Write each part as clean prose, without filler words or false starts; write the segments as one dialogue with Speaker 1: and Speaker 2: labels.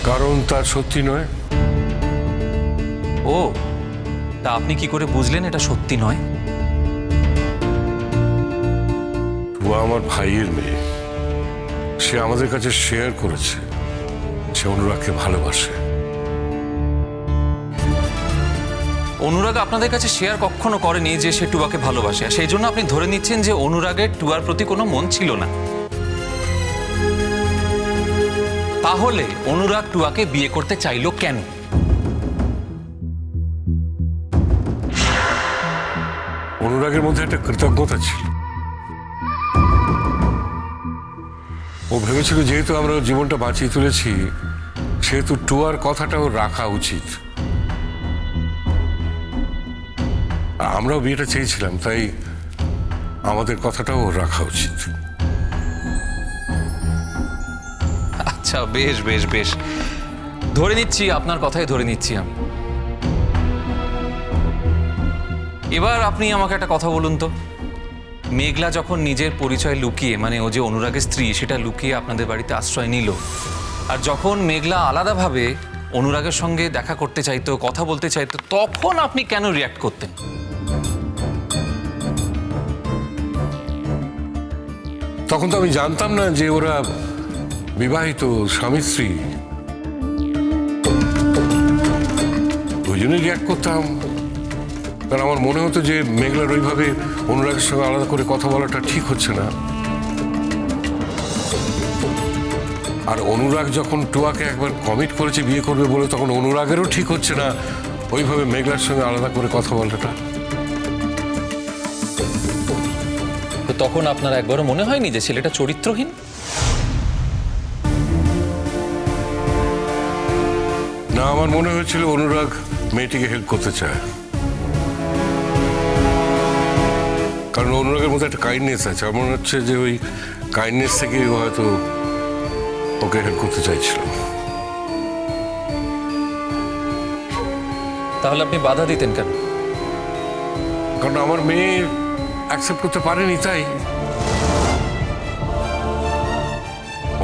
Speaker 1: কারণ তা সত্যি নয়।
Speaker 2: ও, তা আপনি কি করে বুঝলেন এটা সত্যি নয়?
Speaker 1: টুয়া আমার ভাইয়ের মেয়ে, সে আমাদের কাছে শেয়ার করেছে সে অনুরাগকে ভালোবাসে।
Speaker 2: অনুরাগ আপনাদের কাছে শেয়ার কখনো করেনি যে সে টুয়াকে ভালোবাসে, সেই জন্য আপনি ধরে নিচ্ছেন যে অনুরাগের টুয়ার প্রতি কোনো মন ছিল না। তাহলে অনুরাগ টুয়াকে বিয়ে করতে চাইলো কেন?
Speaker 1: অনুরাগের মধ্যে একটা কৃতজ্ঞতা ছিল। ও ভেবেছিল যেহেতু আমরা ওর জীবনটা বাঁচিয়ে তুলেছি, সেহেতু টুয়ার কথাটাও রাখা উচিত। আমরাও বিয়েটা চেয়েছিলাম, তাই আমাদের কথাটাও রাখা উচিত।
Speaker 2: আচ্ছা, বেশ বেশ বেশ, ধরে নিচ্ছি, আপনার কথাই ধরে নিচ্ছি আমি। এবার আপনি আমাকে একটা কথা বলুন তো, মেঘলা যখন নিজের পরিচয় লুকিয়ে, মানে ও যে অনুরাগের স্ত্রী সেটা লুকিয়ে আপনাদের বাড়িতে আশ্রয় নিল, আর যখন মেঘলা আলাদাভাবে অনুরাগের সঙ্গে দেখা করতে চাইতো, কথা বলতে চাইতো, তখন আপনি কেন রিয়াক্ট করতেন?
Speaker 1: তখন তো আমি জানতাম না যে ওরা বিবাহিত স্বামী স্ত্রী, ওই জন্যই রিয়াক্ট করতাম। কারণ আমার মনে হতো যে মেঘলার ওইভাবে অনুরাগের সঙ্গে আলাদা করে কথা বলাটা ঠিক হচ্ছে না। আর অনুরাগ যখন টুয়াকে একবার কমিট করেছে বিয়ে করবে বলে, তখন অনুরাগেরও ঠিক হচ্ছে না ওইভাবে মেঘলার সঙ্গে আলাদা করে কথা বলাটা।
Speaker 2: তো তখন আপনার একবারও মনে হয়নি যে ছেলেটা চরিত্রহীন?
Speaker 1: না, আমার মনে হয়েছিল অনুরাগ মেয়েটিকে হেল্প করতে চায়। কারণ অনুরাগের মধ্যে একটা কাইন্ডনেস আছে। আমার মনে হচ্ছে যে ওই কাইন্ডনেস থেকে হয়তো ওকে হেল্প করতে চাইছিল।
Speaker 2: তাহলে আপনি বাধা দিতেন কেন?
Speaker 1: কারণ আমার মেয়ে অ্যাকসেপ্ট করতে পারেনি, তাই।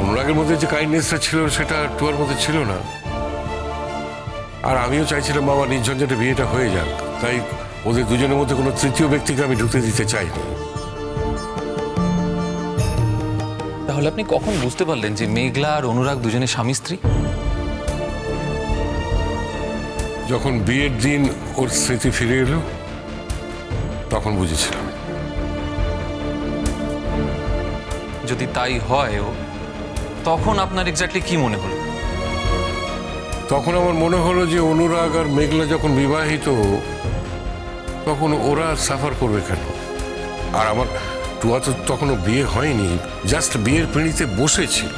Speaker 1: অনুরাগের মধ্যে যে কাইন্ডনেসটা ছিল সেটা টুয়ার মধ্যে ছিল না। আর আমিও চাইছিলাম বাবা নির্ঝঞ্ঝাটে বিয়েটা হয়ে যাক, তাই ওদের দুজনের মধ্যে কোনো তৃতীয় ব্যক্তিকে আমি ঢুকতে দিতে চাইনি।
Speaker 2: তাহলে আপনি কখন বুঝতে পারলেন যে মেঘলা আর অনুরাগ দুজনে স্বামী স্ত্রী?
Speaker 1: যখন বিয়ের দিন ওর স্মৃতি ফিরে এলো, তখন বুঝেছিলাম।
Speaker 2: যদি তাই হয়, তখন আপনার এক্স্যাক্টলি কি মনে হলো?
Speaker 1: তখন আমার মনে হলো যে অনুরাগ আর মেঘলা যখন বিবাহিত, তখন ওরা সাফার করবে কেন? আর আমার টুয়া তো তখনও বিয়ে হয়নি, জাস্ট বিয়ের পিঁড়িতে বসেছিল।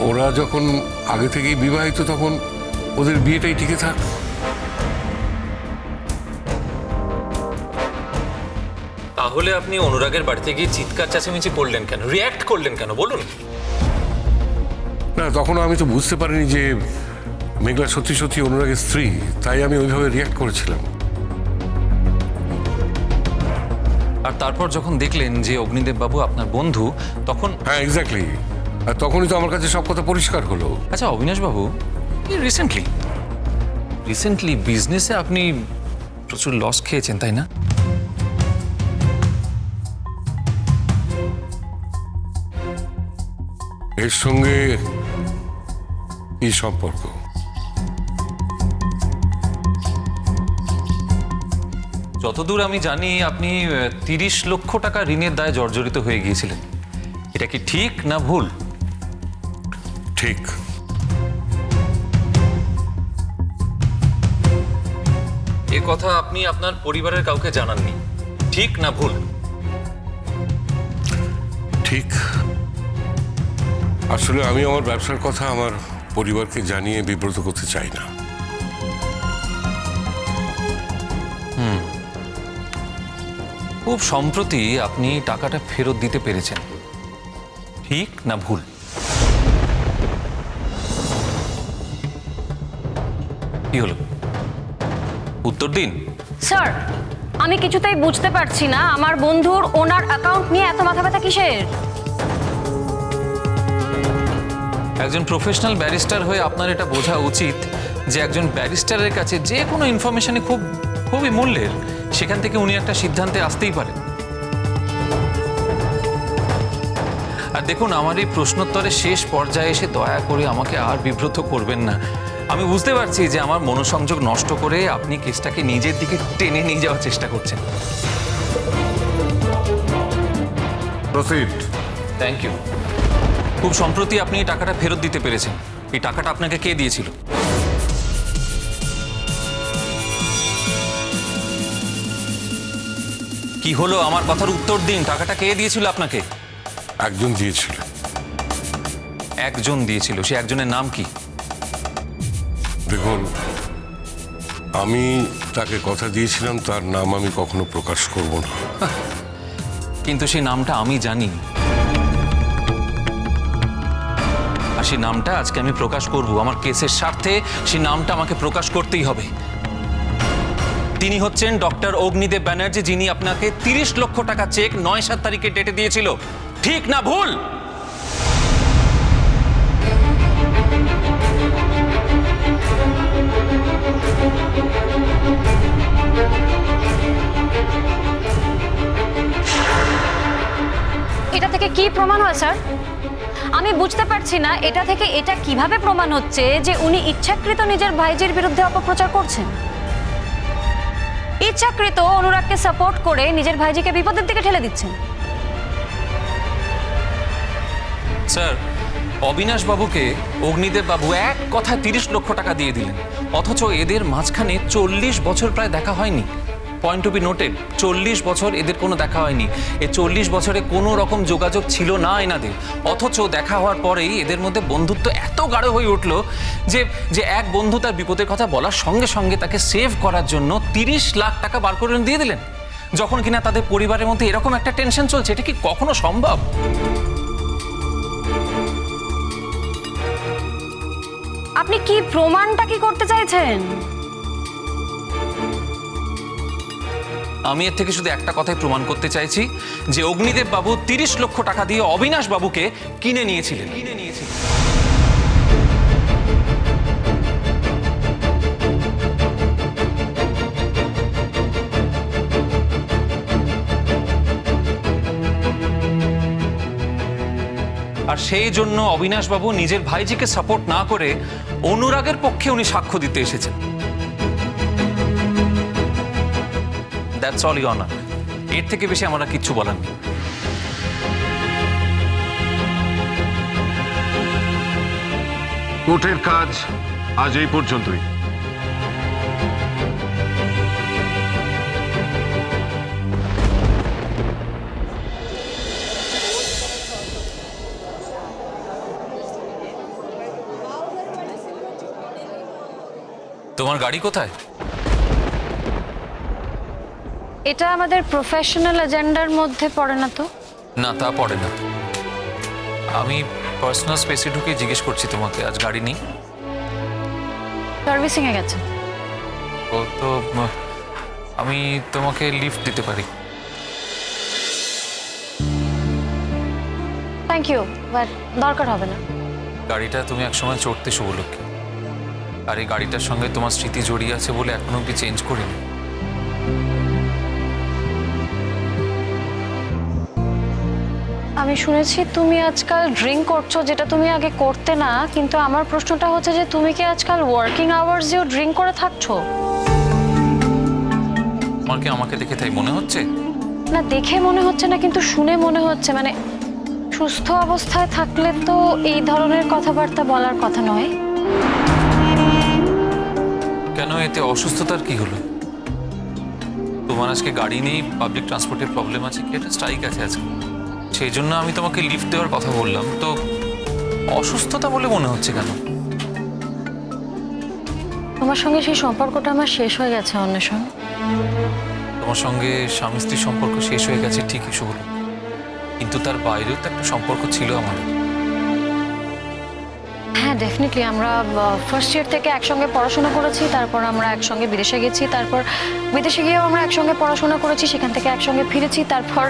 Speaker 1: ওরা যখন আগে থেকেই বিবাহিত, তখন ওদের বিয়েটাই টিকে থাক।
Speaker 2: তাহলে আপনি অনুরাগের বাড়িতে গিয়ে চিৎকার চেঁচামেচি করলেন কেন, রিয়্যাক্ট করলেন কেন, বলুন?
Speaker 1: না, তখন আমি তো বুঝতে পারিনি যে মেঘলা সত্যি সত্যি অনুরাগের স্ত্রী, তাই আমি ওইভাবে রিয়াক্ট করেছিলাম।
Speaker 2: আর তারপর যখন দেখলেন যে অগ্নিদেব বাবু আপনার বন্ধু, তখন?
Speaker 1: হ্যাঁ, এক্স্যাক্টলি। আর তখনই তো আমার কাছে সব কথা পরিষ্কার হলো।
Speaker 2: আচ্ছা অবিনাশ বাবু, রিসেন্টলি বিজনেসে আপনি প্রচুর লস খেয়েছেন, তাই না?
Speaker 1: এর সঙ্গে কি সম্পর্ক?
Speaker 2: যতদূর আমি জানি আপনি 30 লক্ষ টাকা ঋণের দায়ে জর্জরিত হয়ে গিয়েছিলেন। এটা কি ঠিক না ভুল?
Speaker 1: ঠিক।
Speaker 2: এ কথা আপনি আপনার পরিবারের কাউকে জানাননি, ঠিক না ভুল?
Speaker 1: ঠিক। আসলে আমি আমার ব্যবসার কথা আমার পরিবারকে জানিয়ে বিব্রত করতে চাই না।
Speaker 2: খুব সম্প্রতি আপনি টাকাটা ফেরত দিতে পেরেছেন, ঠিক না ভুল? কি হলো, উত্তর দিন।
Speaker 3: স্যার, আমি কিছুতেই বুঝতে পারছি না আমার বন্ধুর ওনার অ্যাকাউন্ট নিয়ে এত মাথা ব্যথা কিসের?
Speaker 2: একজন প্রফেশনাল ব্যারিস্টার হয়ে আপনার এটা বোঝা উচিত যে একজন ব্যারিস্টারের কাছে যে কোনো ইনফরমেশনই খুবই মূল্যের, সেখান থেকে উনি একটা সিদ্ধান্তে আসতেই পারেন। আর দেখুন, আমার এই প্রশ্নোত্তরের শেষ পর্যায়ে এসে দয়া করে আমাকে আর বিব্রত করবেন না। আমি বুঝতে পারছি যে আমার মনোসংযোগ নষ্ট করে আপনি কেসটাকে নিজের দিকে টেনে নিয়ে যাওয়ার চেষ্টা করছেন।
Speaker 1: প্রসিড।
Speaker 2: Thank you. খুব সম্প্রতি আপনি এই টাকাটা ফেরত দিতে পেরেছেন। এই টাকাটা আপনাকে কে দিয়েছিল? কি হলো, আমার কথার উত্তর দিন। টাকাটা কে দিয়েছিল আপনাকে?
Speaker 1: একজন দিয়েছিল।
Speaker 2: একজন দিয়েছিল। সে একজনের নাম কি?
Speaker 1: দেখুন, আমি তাকে কথা দিয়েছিলাম তার নাম আমি কখনো প্রকাশ করব না।
Speaker 2: কিন্তু সেই নামটা আমি জানি, আর সেই নামটা আজকে আমি প্রকাশ করব। আমার কেসের স্বার্থে সেই নামটা আমাকে প্রকাশ করতেই হবে। তিনি হচ্ছেন ডক্টর অগ্নিদেব ব্যানার্জি, যিনি আপনাকে 30 লক্ষ টাকা চেক 9/7 তারিখে ডেটে দিয়েছিল। ঠিক না ভুল?
Speaker 3: এটা থেকে কি প্রমাণ হয় স্যার? আমি বুঝতে পারছি না এটা থেকে এটা কিভাবে প্রমাণ হচ্ছে যে উনি ইচ্ছাকৃত নিজের ভাইজির বিরুদ্ধে অপপ্রচার করছেন, ইচ্ছাকৃত অনুরাগকে সাপোর্ট করে নিজের ভাইজিকে বিপদের দিকে ঠেলে দিচ্ছেন।
Speaker 2: স্যার, অবিনাশ বাবুকে অগ্নিদেব বাবু এক কথায় 30 লক্ষ টাকা দিয়ে দিলেন, অথচ এদের মাঝখানে 40 বছর প্রায় দেখা হয়নি। পয়েন্ট টু বি নোটেড, 40 বছর এদের কোনো দেখা হয়নি। এই 40 বছরে কোনো রকম যোগাযোগ ছিল না এনাদের, অথচ দেখা হওয়ার পরেই এদের মধ্যে বন্ধুত্ব এত গাঢ় হয়ে উঠলো যে এক বন্ধু তার বিপদের কথা বলার সঙ্গে সঙ্গে তাকে সেভ করার জন্য 30 লাখ টাকা বার করে দিয়ে দিলেন, যখন কিনা তাদের পরিবারের মধ্যে এরকম একটা টেনশন চলছে। এটা কি কখনো সম্ভব?
Speaker 3: আপনি কি প্রমাণটা কি করতে চাইছেন?
Speaker 2: আমি এর থেকে শুধু একটা কথাই প্রমাণ করতে চাইছি যে অগ্নিদেব বাবু 30 লক্ষ টাকা দিয়ে অবিনাশ বাবুকে কিনে নিয়েছিলেন। আর সেই জন্য অবিনাশ বাবু নিজের ভাইজিকে সাপোর্ট না করে অনুরাগের পক্ষে উনি সাক্ষ্য দিতে এসেছেন। That's all your honour. এর থেকে বেশি আমার আর কিচ্ছু বলার নেই।
Speaker 4: কোর্টের কাজ আজ এই পর্যন্তই।
Speaker 2: তোমার গাড়ি কোথায়?
Speaker 3: এটা আমাদের প্রফেশনাল এজেন্ডার মধ্যে পড়ে না তো?
Speaker 2: না, তা পড়ে না। আমি পার্সোনাল স্পেসে ঢুকে জিজ্ঞেস করছি তোমাকে, আজ গাড়ি নেই?
Speaker 3: সার্ভিসিং এ গেছে।
Speaker 2: ও তো আমি তোমাকে লিফট দিতে পারি।
Speaker 3: থ্যাংক ইউ, বাট দরকার হবে না।
Speaker 2: গাড়িটা তুমি একসময় চড়তে শুভলক্ষ্মী, আর এই গাড়িটার সঙ্গে তোমার স্মৃতি জড়িয়ে আছে বলে এখনো অব্দি চেঞ্জ করিনি।
Speaker 3: আমি শুনেছি তুমি আজকাল ড্রিঙ্ক করছো, যেটা তুমি আগে করতে না, কিন্তু আমার প্রশ্নটা হচ্ছে যে তুমি কি আজকাল ওয়ার্কিং আওয়ার্সেও ড্রিঙ্ক করে থাকছো?
Speaker 2: তোমার কি আমাকে দেখে তাই মনে হচ্ছে?
Speaker 3: না, দেখে মনে হচ্ছে না, কিন্তু শুনে মনে হচ্ছে। মানে সুস্থ অবস্থায় থাকলে তো এই ধরনের কথাবার্তা বলার কথা নয়।
Speaker 2: কেন, এতে অসুস্থতার কি হলো? তোমার আজকে গাড়ি নেই, পাবলিক ট্রান্সপোর্টের প্রবলেম আছে, কি একটা স্ট্রাইক আছে আজকে, সেই জন্য আমি তোমাকে লিফট দেওয়ার কথা বললাম। তো অসুস্থতা বলে মনে হচ্ছে কেন?
Speaker 3: তোমার সঙ্গে সেই সম্পর্কটা আমার শেষ হয়ে গেছে অন্বেষণ।
Speaker 2: তোমার সঙ্গে স্বামী স্ত্রীর সম্পর্ক শেষ হয়ে গেছে ঠিকই শুভল, কিন্তু তার বাইরেও তো একটা সম্পর্ক ছিল আমাদের।
Speaker 3: হ্যাঁ, ডেফিনেটলি। আমরা ফার্স্ট ইয়ার থেকে একসঙ্গে পড়াশোনা করেছি, তারপর আমরা একসঙ্গে বিদেশে গেছি, তারপর বিদেশে গিয়েও আমরা একসঙ্গে পড়াশোনা করেছি, সেখান থেকে একসঙ্গে ফিরেছি, তারপর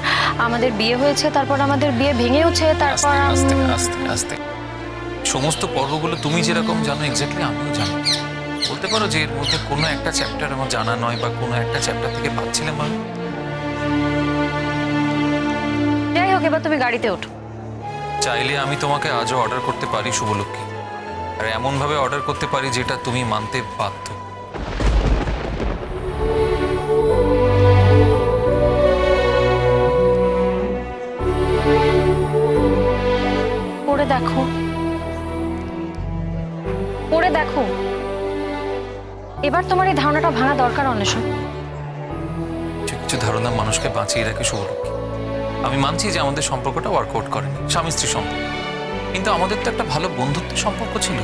Speaker 3: আমাদের বিয়ে হয়েছে, তারপর আমাদের বিয়ে ভেঙেওছে, তারপর
Speaker 2: আস্তে আস্তে আস্তে সমস্ত পর্বগুলো তুমি যেরকম জানো এক্স্যাক্টলি আমিও জানি। বলতে পারো যে এর মধ্যে কোনো একটা চ্যাপ্টার আমার জানা নয় বা কোনো একটা চ্যাপ্টার থেকে পাচ্ছিলাম আমি।
Speaker 3: যাই হোক, এবার তুমি গাড়িতে ওঠো।
Speaker 2: চাইলে আমি তোমাকে আজও অর্ডার করতে পারি শুভলক্ষ্মী, আর এমনভাবে অর্ডার করতে পারি যেটা তুমি মানতে বাধ্য।
Speaker 3: পড়ে দেখো, পড়ে দেখো। এবার তোমার এই ধারণাটা ভাঙা দরকার অন্বেষণ।
Speaker 2: কিছু কিছু ধারণা মানুষকে বাঁচিয়ে রাখে শুভলক্ষ্মী। আমি মানছি যে আমাদের সম্পর্কটা ওয়ার্কআউট করেনি, স্বামী স্ত্রী সম্পর্ক, কিন্তু আমাদের তো একটা ভালো বন্ধুত্বের সম্পর্ক ছিল।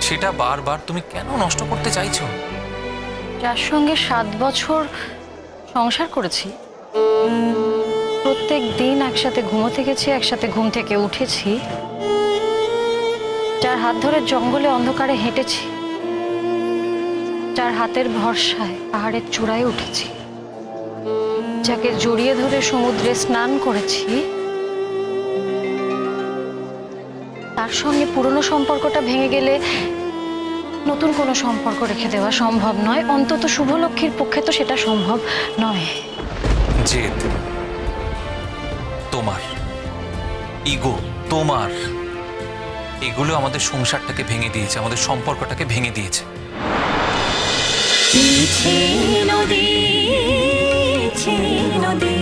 Speaker 2: সেটা বারবার তুমি কেন নষ্ট করতে চাইছো?
Speaker 3: যার সঙ্গে 7 বছর সংসার করেছি, প্রত্যেক দিন একসাথে ঘুমোতে গেছি, একসাথে ঘুম থেকে উঠেছি, যার হাত ধরে জঙ্গলে অন্ধকারে হেঁটেছি, যার হাতের ভরসায় পাহাড়ের চূড়ায় উঠেছি, যাকে জড়িয়ে ধরে সমুদ্রে স্নান করেছি, তার সঙ্গে পুরনো সম্পর্কটা ভেঙে গেলে নতুন কোনো সম্পর্ক রেখে দেওয়া সম্ভব নয়। অন্তত শুভলক্ষ্মীর পক্ষে তো সেটা সম্ভব নয়।
Speaker 2: জেদ তোমার, ইগো তোমার, এগুলো আমাদের সংসারটাকে ভেঙে দিয়েছে, আমাদের সম্পর্কটাকে ভেঙে দিয়েছে।
Speaker 5: নদী